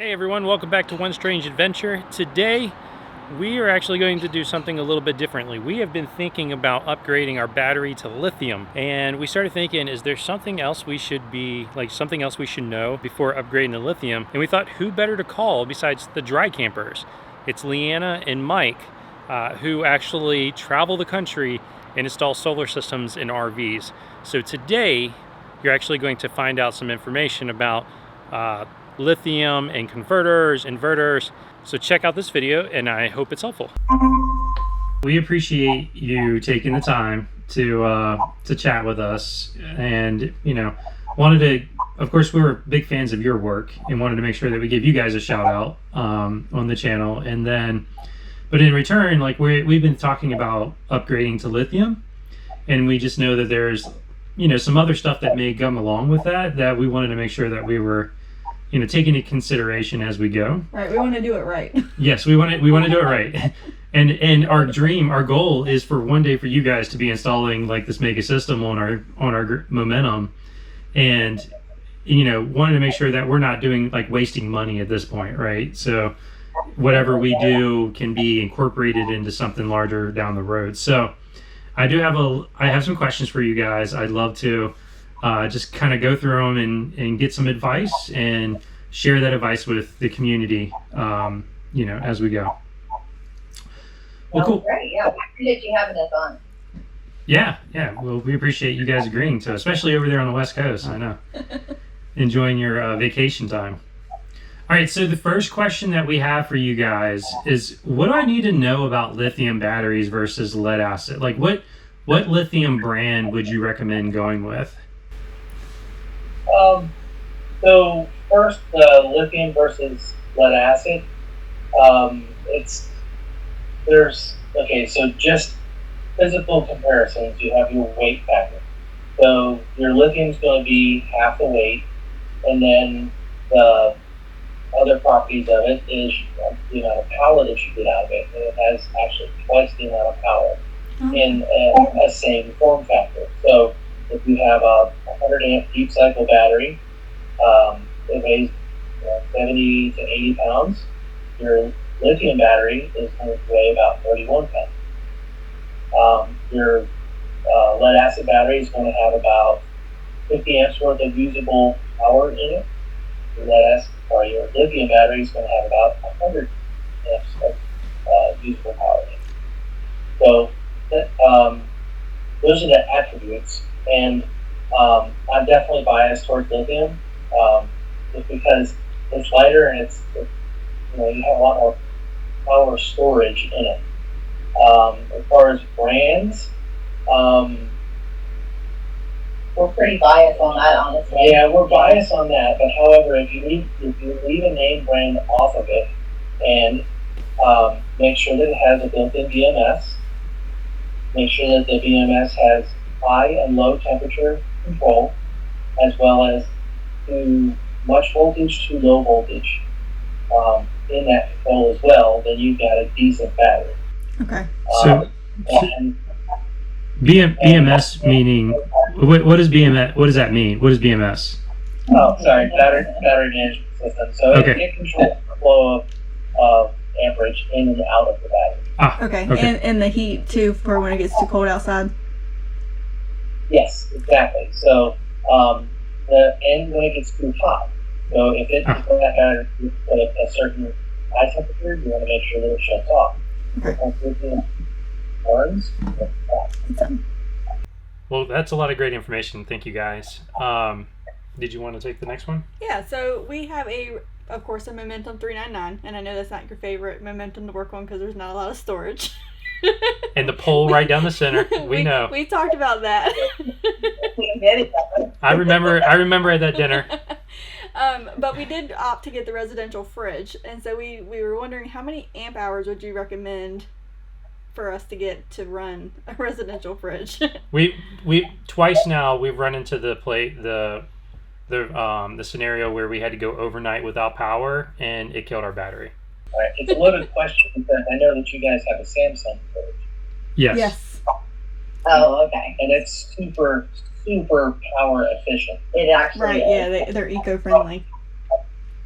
Hey everyone, welcome back to One Strange Adventure. Today we are actually going to do something a little bit differently. We have been thinking about upgrading our battery to lithium, and we started thinking, is there something else we should know before upgrading to lithium? And we thought, who better to call besides the dry campers? It's Leanna and Mike, who actually travel the country and install solar systems in RVs. So today you're actually going to find out some information about lithium and converters, inverters. So check out this video and I hope it's helpful. We appreciate you taking the time to chat with us, and wanted to, of course, we were big fans of your work and wanted to make sure that we give you guys a shout out on the channel. And then, but in return, like we've been talking about upgrading to lithium, and we just know that there's some other stuff that may come along with that we wanted to make sure that we were taking into consideration as we go. Right, we want to do it right. Yes, we want to do it right. And our goal is for one day for you guys to be installing like this mega system on our momentum, and wanted to make sure that we're not doing like wasting money at this point, right? So whatever we do can be incorporated into something larger down the road. So I have some questions for you guys. I'd love to just kind of go through them and get some advice and share that advice with the community, as we go. Well, cool. Great. Yeah, we appreciate you having us on. Yeah. Well, we appreciate you guys agreeing to, especially over there on the West Coast. I know. Enjoying your vacation time. All right, so the first question that we have for you guys is, what do I need to know about lithium batteries versus lead acid? Like what lithium brand would you recommend going with? So first, lithium versus lead acid. So just physical comparisons. You have your weight factor. So your lithium is going to be half the weight, and then the other properties of it is the amount of power that you get out of it. And it has actually twice the amount of power in a same form factor. So if you have a 100 amp deep cycle battery, it weighs 70 to 80 pounds. Your lithium battery is going to weigh about 31 pounds. Your lead acid battery is going to have about 50 amps worth of usable power in it. Your lithium battery is going to have about 100 amps of usable power in it. So those are the attributes. And I'm definitely biased towards lithium, just because it's lighter and you have a lot more power storage in it. As far as brands, we're pretty biased on that, honestly. Yeah, we're biased on that. But however, if you leave a name brand off of it and make sure that it has a built-in BMS, make sure that the BMS has high and low temperature control, as well as to much voltage to low voltage in that control as well, then you've got a decent battery. Okay. So BMS meaning, what does BMS? What does that mean? What is BMS? Oh, sorry, battery management system. So okay. It controls the flow of amperage in and out of the battery. Okay. And the heat too, for when it gets too cold outside. Yes, exactly. So and when it gets too hot. So if that battery is at a certain high temperature, you want to make sure that it shuts off. Okay. Once it burns, Well, that's a lot of great information. Thank you guys. Did you want to take the next one? Yeah, so we have of course, a Momentum 399, and I know that's not your favorite Momentum to work on because there's not a lot of storage. And the pole right down the center. We know. We talked about that. I remember at that dinner. But we did opt to get the residential fridge, and so we were wondering, how many amp hours would you recommend for us to get to run a residential fridge? we twice now we've run into the scenario where we had to go overnight without power, and it killed our battery. All right, it's a loaded question because I know that you guys have a Samsung fridge. Yes. Oh, okay. And it's super, super power efficient. It actually Right, is. yeah, they're eco-friendly.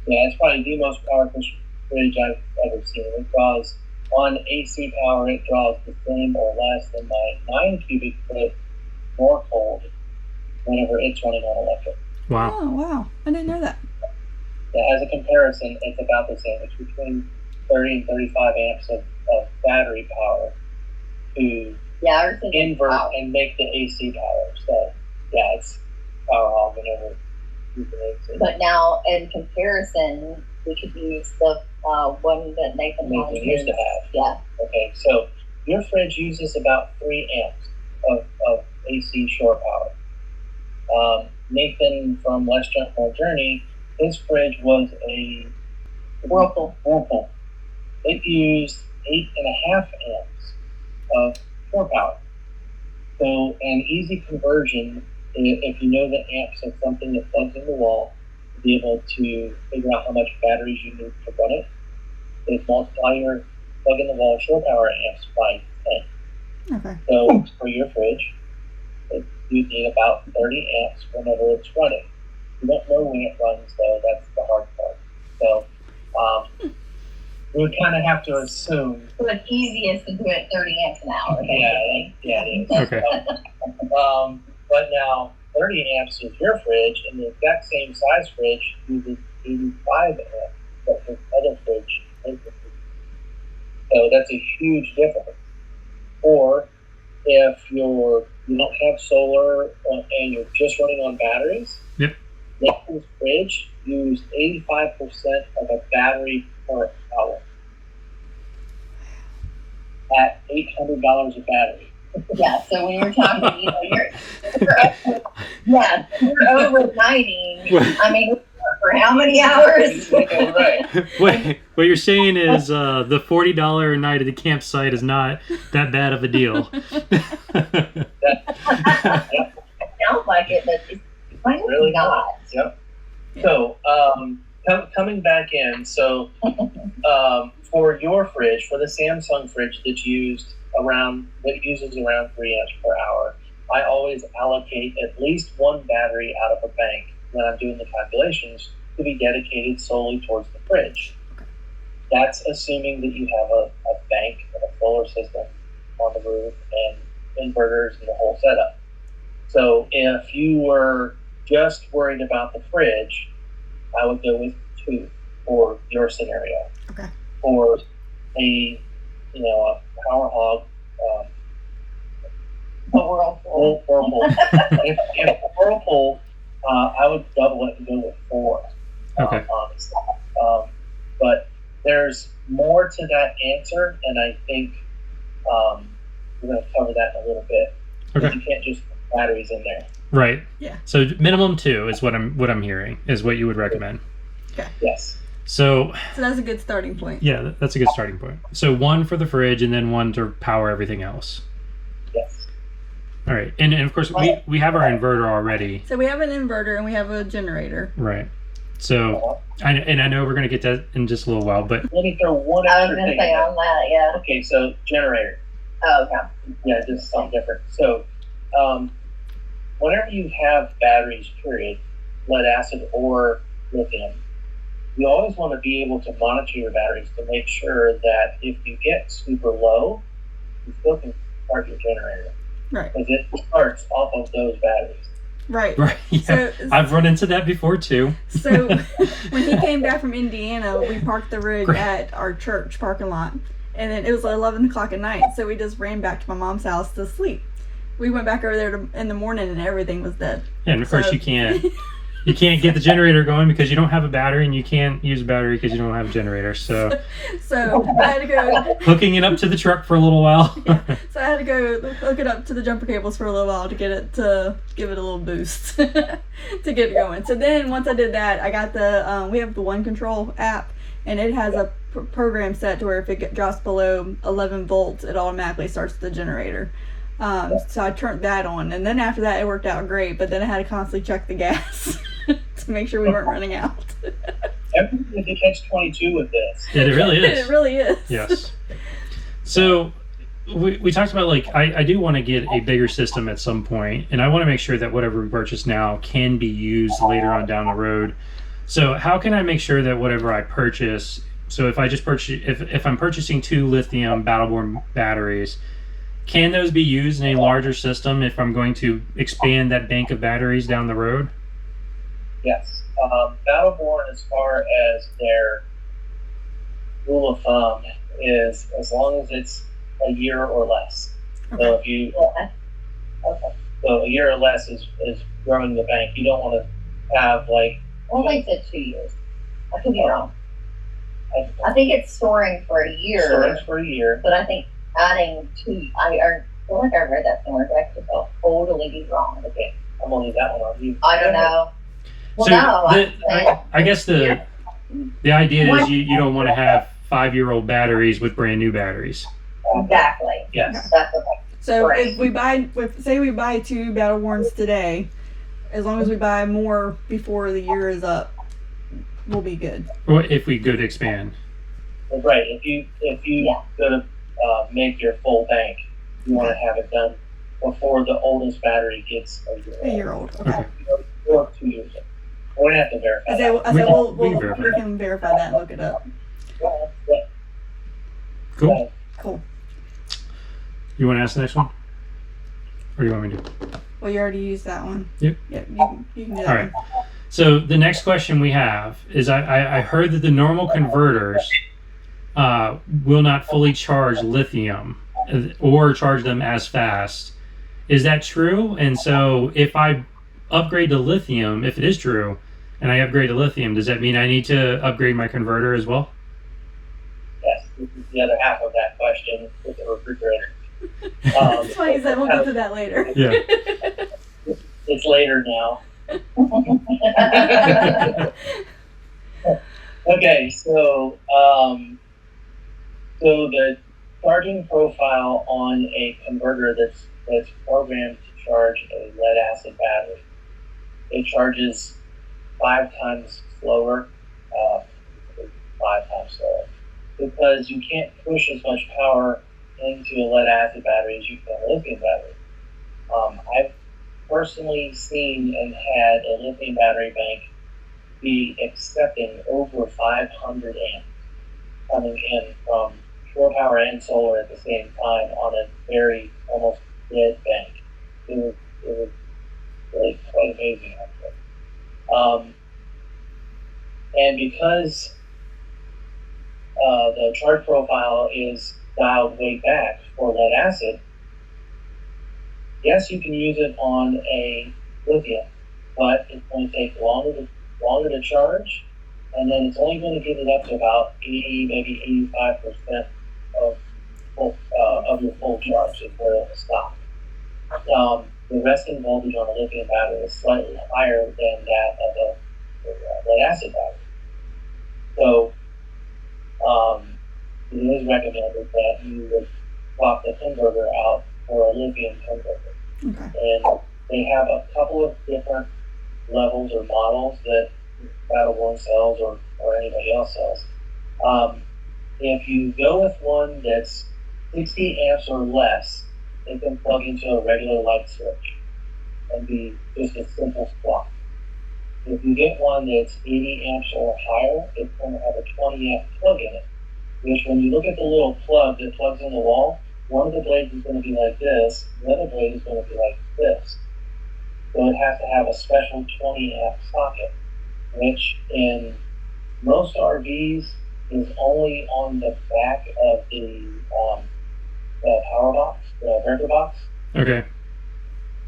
Yeah, it's probably the most powerful fridge I've ever seen. It draws, on AC power, it draws the same or less than my 9 cubic foot more cold whenever it's running on electric. Wow. Oh, wow. I didn't know that. Yeah, as a comparison, it's about the same. It's between 30 and 35 amps of battery power to Yeah, ours is invert wow. and make the AC power. So, yeah, it's power hog whenever you can AC. But now, in comparison, we could use the one that Nathan Nathan has. used to have. Yeah. Okay, so your fridge uses about 3 amps of AC shore power. Nathan from Let's Jump More Journey, his fridge was a Whirlpool. It used 8.5 amps of shore power. So an easy conversion, if you know the amps of something that plugs in the wall, to be able to figure out how much batteries you need to run it, is multiply your plug in the wall shore power amps by 10. Okay. So for your fridge, you need about 30 amps whenever it's running. You don't know when it runs, though. That's the hard part. So we would kind of have to assume. So it's easiest to do it 30 amps an hour. Yeah, it is. Okay. But now 30 amps with your fridge, and the exact same size fridge uses 85 amps, but your other fridge isn't. So that's a huge difference. Or if you don't have solar and you're just running on batteries, Yep. Nathan's fridge used 85% of a battery per hour at $800 a battery. Yeah, so when you're talking, you're over 90. I mean, for how many hours? Right. What you're saying is the $40 a night at the campsite is not that bad of a deal. Sounds like it, but it's really not. Yep. So, coming back in, so for your fridge, for the Samsung fridge that uses around 3 amps per hour, I always allocate at least one battery out of a bank when I'm doing the calculations to be dedicated solely towards the fridge. That's assuming that you have a bank and a solar system on the roof and inverters and the whole setup. So if you were just worried about the fridge, I would go with 2 for your scenario. Okay. Or a power hog. Whirlpool. If Whirlpool, I would double it and go with 4. Okay. Honestly. But there's more to that answer, and I think we're going to cover that in a little bit. Okay. You can't just put batteries in there. Right. Yeah. So minimum 2 is what I'm hearing is what you would recommend. Yes. So that's a good starting point. yeah, that's a good starting point. So 1 for the fridge and then 1 to power everything else. Yes. All right. And of course we have our inverter already. So we have an inverter and we have a generator. Right. So I know we're going to get that in just a little while, but Let me throw one I was extra going to thing say in. on that, yeah. Okay, so generator. Oh, okay. Yeah, just something different. So, whenever you have batteries, period, lead acid or lithium, you always want to be able to monitor your batteries to make sure that if you get super low, you still can start your generator. Right. Because it starts off of those batteries. Right. right. Yeah. So I've run into that before too. So when he came back from Indiana, we parked the rig Great. at our church parking lot. And then it was like 11 o'clock at night. So we just ran back to my mom's house to sleep. We went back over there in the morning and everything was dead. And of course So- you can't get the generator going because you don't have a battery, and you can't use a battery because you don't have a generator. So So I had to go. hooking it up to the truck for a little while. So I had to go hook it up to the jumper cables for a little while to give it a little boost to get it going. So then once I did that, I got the we have the One Control app, and it has a program set to where if it drops below 11 volts, it automatically starts the generator. So I turned that on, and then after that it worked out great. But then I had to constantly check the gas to make sure we weren't running out. Everything is a catch-22 with this. Yeah, it really is. It really is. Yes. So we talked about, like, I do want to get a bigger system at some point, and I want to make sure that whatever we purchase now can be used later on down the road. So how can I make sure that whatever I purchase, so if I just purchase, if I'm purchasing 2 lithium Battleborn batteries, can those be used in a larger system if I'm going to expand that bank of batteries down the road? Yes. Battleborn, as far as their rule of thumb, is as long as it's a year or less. Okay. So if you, Okay. so a year or less is growing the bank. You don't want to have like, Well, they said 2 years. I could be wrong. I I think it's storing for a year, storage for a year. but I think adding 2, I feel like I read that somewhere, but I could totally be wrong. Okay. I'm gonna leave that one on you. I don't know. Well, So no, I guess the idea is you don't want to have 5-year-old batteries with brand new batteries. exactly. Yes. That's okay. So Correct. if we buy, say we buy 2 Battleborns today, as long as we buy more before the year is up, we'll be good. Or if we could expand. Right. If you Yeah. gonna make your full bank, you want to have it done before the oldest battery gets a year. A year old. Okay. Or 2 years old. We're gonna have to verify. I say, that. we can verify that and look it up. Yeah. Cool. Cool. You want to ask the next one? Or do you want me to? Well, you already used that one. Yep. Yep. You can do that All right. one. So the next question we have is I heard that the normal converters will not fully charge lithium or charge them as fast. Is that true? And so if I upgrade to lithium, if it is true, and I upgrade to lithium, does that mean I need to upgrade my converter as well? Yes. This is the other half of that question with the refrigerator. That's why you said we'll get to that later. Yeah. It's later now. Okay, so the charging profile on a converter that's programmed to charge a lead acid battery, it charges 5 times slower, 5 times slower, because you can't push as much power into a lead acid battery as you can a lithium battery. I've personally seen and had a lithium battery bank be accepting over 500 amps coming in from shore power and solar at the same time on a very almost dead bank. It was really quite amazing, actually. And because the charge profile is dialed way back for lead acid, yes, you can use it on a lithium, but it's going to take longer to charge, and then it's only going to get it up to about 80, maybe 85% of your full charge is where it'll stop. The resting voltage on a lithium battery is slightly higher than that of a lead acid battery. So it is recommended that you would swap the converter out for a lithium converter. Okay. And they have a couple of different levels or models that Battleborn sells or anybody else sells. If you go with one that's 60 amps or less, it can plug into a regular light switch and be just a simple swap. If you get one that's 80 amps or higher, it's going to have a 20 amp plug in it, which when you look at the little plug that plugs in the wall, one of the blades is going to be like this, the other blade is going to be like this. So it has to have a special 20 amp socket, which in most RVs is only on the back of the power box, the breaker box. Okay.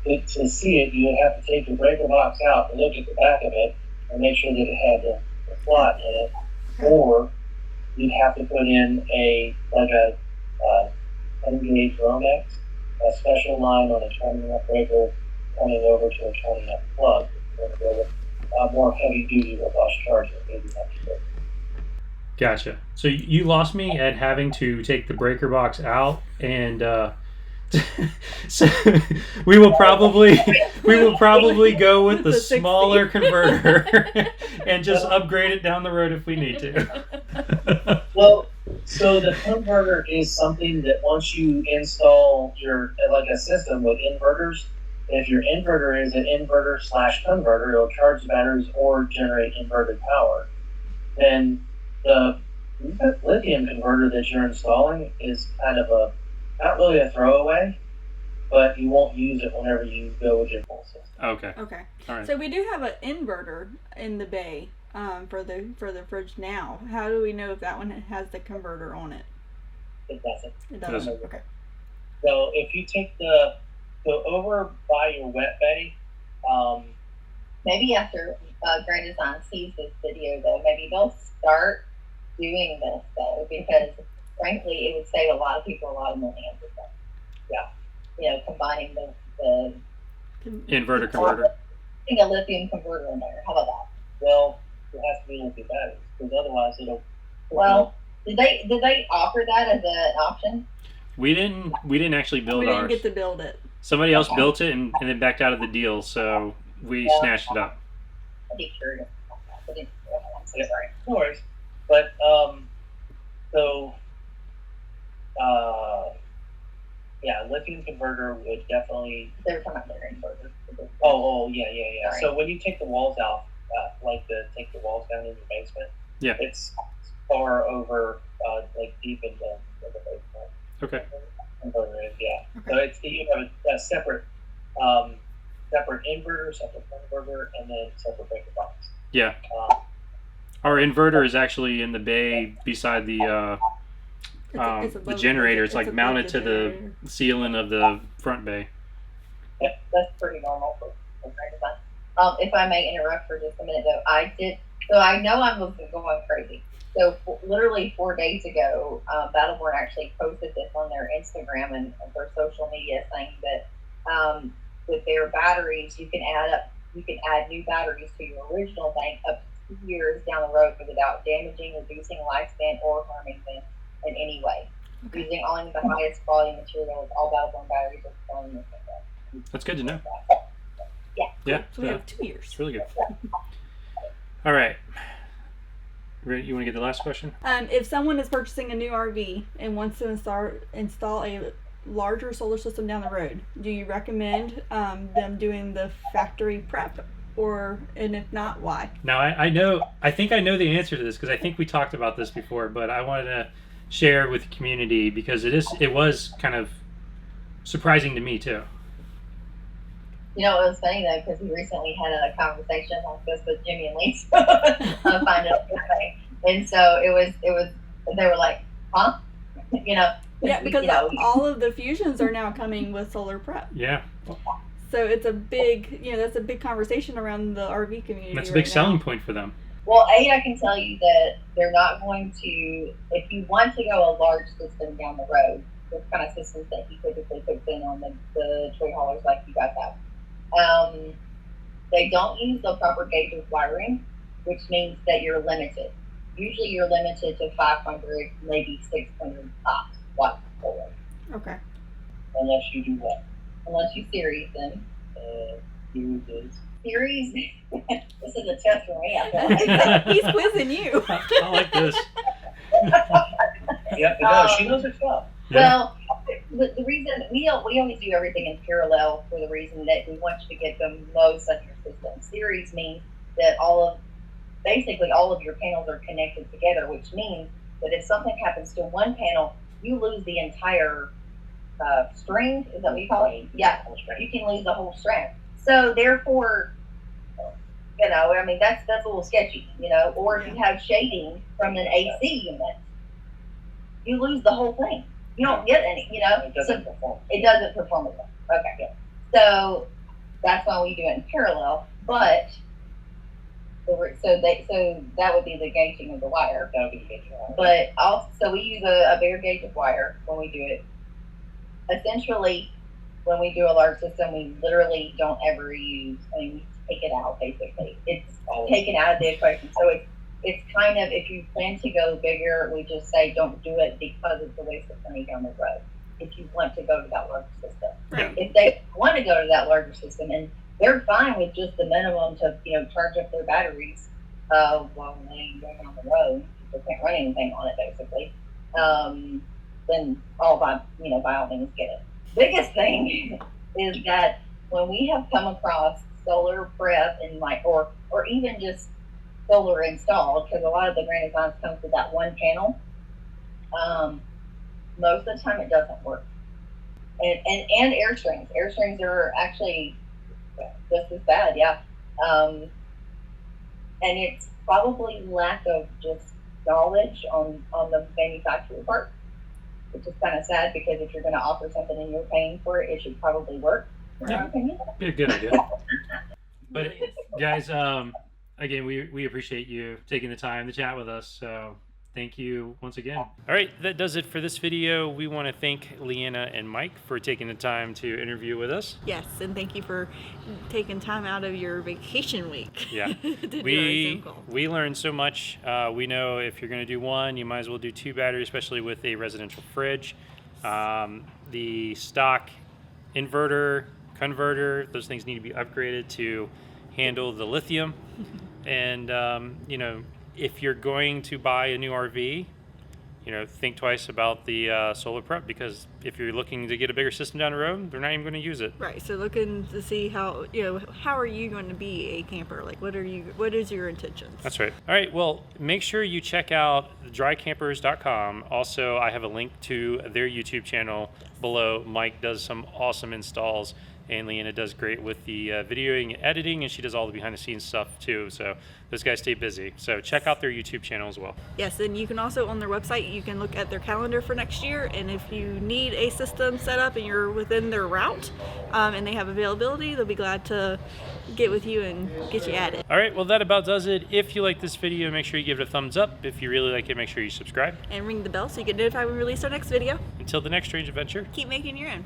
To see it, you would have to take the breaker box out and look at the back of it and make sure that it had the slot in it, or you'd have to put in a 10 gauge Romex, a special line on a 20 amp breaker coming over to a 20 amp plug. You're going to go with a more heavy duty robust charger, maybe next year. Gotcha. So you lost me at having to take the breaker box out, and so we will probably go with the The 60. smaller converter and just upgrade it down the road if we need to. Well, so the converter is something that once you install your like a system with inverters, If your inverter is an inverter slash converter, it'll charge the batteries or generate inverted power. Then the lithium converter that you're installing is kind of not really a throwaway, but you won't use it whenever you go with your full system. Okay. Okay. All right. So we do have an inverter in the bay for the fridge now. How do we know if that one has the converter on it? It doesn't. It Doesn't. doesn't. Okay. So if you take go over by your wet bay, Maybe after Grand Design sees this video, though, maybe they'll start doing this, though, because frankly, it would save a lot of people a lot of money on this thing. Yeah. You know, combining the Inverter converter. putting a lithium converter in there. How about that? well, it has to be lithium batteries because otherwise it'll. Well, did they offer that as an option? We didn't actually build We didn't ours. get to build it. Somebody else built it and then backed out of the deal, so we snatched it up. I'd be curious. I'm so Yeah. sorry. No worries. But so yeah, lithium converter would definitely. They were talking about their inverter. Yeah. Sorry. So when you take the walls out, take the walls down in your basement, Yeah. it's far over, like deep into the basement. Okay. Inverter is, yeah. Okay. So you have a separate inverter, separate converter, and then separate breaker box. Yeah. Um, Our inverter is actually in the bay beside the It's the above generator. It's like above mounted the to the generator. ceiling of the front bay. That's pretty normal for Grand Design. If I may interrupt for just a minute, though, I know I'm going crazy. So literally 4 days ago, Battleborn actually posted this on their Instagram and their social media, saying that with their batteries, you can add new batteries to your original bank up to 2 years down the road without damaging, reducing lifespan, or harming them in any way. Okay. Using only the highest quality materials, all Battleborn batteries are performing the same way. That's good to know. Yeah. Yeah. So we Yeah. have 2 years. It's really good. All right. Ready? You want to get the last question? If someone is purchasing a new RV and wants to install a larger solar system down the road, do you recommend them doing the factory prep, and if not, why? Now I think I know the answer to this because I think we talked about this before, but I wanted to share with the community because it was kind of surprising to me too. You know, it was funny though, because we recently had a conversation like this with Jimmy and Lisa on Find It Cafe. And so it was, they were like, huh? You know? Yeah, because you know, all of the fusions are now coming with solar prep. Yeah. So it's a big, that's a big conversation around the RV community. That's a big selling point for them. well, I can tell you that they're not going to, if you want to go a large system down the road, the kind of systems that he typically puts in on the tree haulers like you guys have, they don't use the proper gauge of wiring, which means that you're limited. Usually you're limited to 500, maybe 600 tops watt solar. Okay. unless you do what? Unless you series them. Series is. Series, this is a test for me. I feel like. He's quizzing you. I like this. Yep, no, she knows her stuff. Well, the reason we always do everything in parallel for the reason that we want you to get the most on your system. Series means that basically all of your panels are connected together, which means that if something happens to one panel, you lose the entire string. Is that what you call it? Yeah, you can lose the whole strand. So therefore, I mean that's a little sketchy, Or if you have shading from an AC unit, you lose the whole thing. You don't get any, It doesn't perform. It doesn't perform as well. Okay, good. So that's why we do it in parallel. But so that would be the gauging of the wire. That would be good. But also we use a bare gauge of wire when we do it. Essentially, when we do a large system, we literally don't ever use. We take it out basically. It's taken out of the equation. So it's kind of, if you plan to go bigger, we just say don't do it because it's a waste of money down the road. If you want to go to that larger system, Right. if they want to go to that larger system, and they're fine with just the minimum to charge up their batteries while they go down the road, they can't run anything on it basically. Then by all means get it. Biggest thing is that when we have come across solar prep and or even just solar installed, because a lot of the Grand Designs comes with that one panel, most of the time it doesn't work. And air strings are actually just as bad, yeah. And it's probably lack of just knowledge on the manufacturer part, which is kind of sad, because if you're going to offer something and you're paying for it, it should probably work, in my opinion. Be a good idea. But guys, again, we appreciate you taking the time to chat with us. So thank you once again. All right, that does it for this video. We want to thank Leanna and Mike for taking the time to interview with us. Yes, and thank you for taking time out of your vacation week. Yeah, we learned so much. We know if you're going to do one, you might as well do 2 batteries, especially with a residential fridge. The stock inverter, converter, those things need to be upgraded to handle the lithium. And you know, if you're going to buy a new RV, you know, think twice about the solar prep, because if you're looking to get a bigger system down the road, they're not even going to use it. Right. So looking to see how, you know, how are you going to be a camper? Like, what is your intentions? That's right. All right. Well, make sure you check out drycampers.com. Also, I have a link to their YouTube channel below. Mike does some awesome installs, and Leanna does great with the videoing and editing, and she does all the behind the scenes stuff too. So those guys stay busy. So check out their YouTube channel as well. Yes, and you can also, on their website, you can look at their calendar for next year, and if you need a system set up and you're within their route, and they have availability, they'll be glad to get with you and get you at it. All right, well, that about does it. If you like this video, make sure you give it a thumbs up. If you really like it, make sure you subscribe. And ring the bell so you get notified when we release our next video. Until the next strange adventure. Keep making your own.